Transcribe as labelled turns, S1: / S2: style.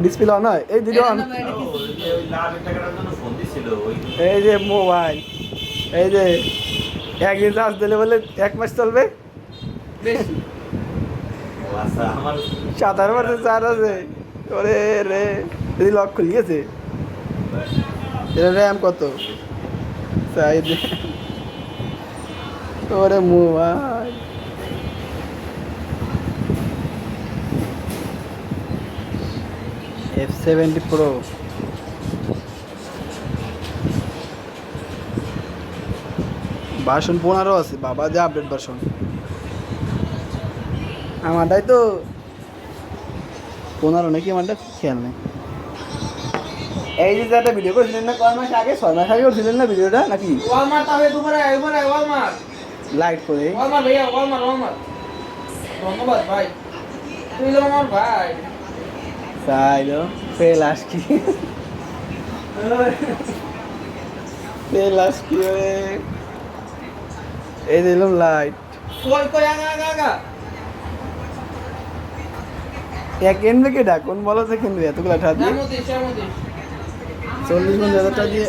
S1: display on হয় এই দিদি অন এই যে মোবাইল এই যে একদিন চার্জ দিলে বলে 1 মাস চলবে 17% চার্জ আছে ওরে রে যদি লক খুলিয়েছে এটা র্যাম কত চাই দে ওরে মোবাইল F70 Pro ভার্সন 15 আছে বাবা যে আপডেট ভার্সন আমারটাই তো 15 নাকি আমারটা খেয়াল নেই এই যে একটা ভিডিও করেছিলেন না কয় মাস আগে 6 মাস আগে করেছিলেন না ভিডিওটা নাকি
S2: ওয়ালমার্ট হবে তোমার এবারে ওয়ালমার্ট
S1: লাইট করে
S2: ওয়ালমার্ট ভাইয়া ওয়ালমার্ট ধন্যবাদ ভাই তুই তো আমার ভাই
S1: সাইডো ফেলাস কি ফেলাস কি রে এই দিলাম লাইট
S2: কই কই আগা
S1: এক কিনবে কেডা কোন বলো যে কিনবে এতগুলা টাকা দিয়ে
S2: নামো দিস
S1: 40,000 টাকা দিয়ে